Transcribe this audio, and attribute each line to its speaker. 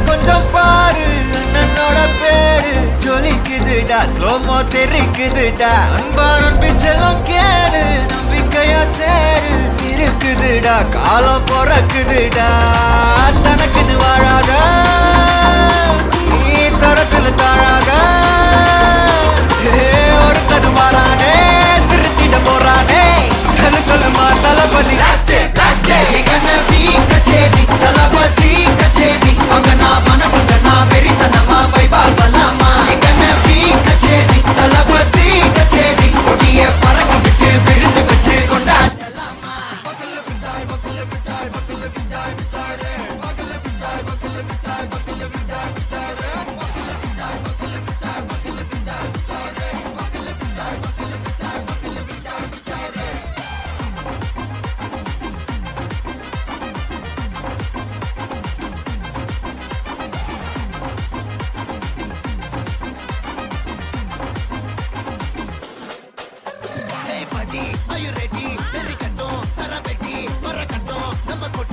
Speaker 1: கொஞ்சம் பாரு அண்ணனோட பேரு ஜொலிக்குதுடா ஸ்லோமோ தெரிக்குதுடா அன்பா நம்பிச்செல்லாம் கேளு நம்பிக்கையா சேரு இருக்குதுடா காலம் பிறக்குதுடா தனக்குன்னு வாழாத நீ தரத்துல தாழாத ஒருத்தது மாறானே திருத்திட போறானே கலு கலுமா தளபதி கச்சேரி தளபதி கச்சேரி அங்கனா மனவங்கனா வெறித்தனமா வைபா பலாமா கச்சேரி தளபதி கச்சேரி கொடிய பறக்க விட்டு விருந்து வச்சு கொண்டாடலாமா Are you ready? Very good. Sarabeti, Marakato, Namakoto.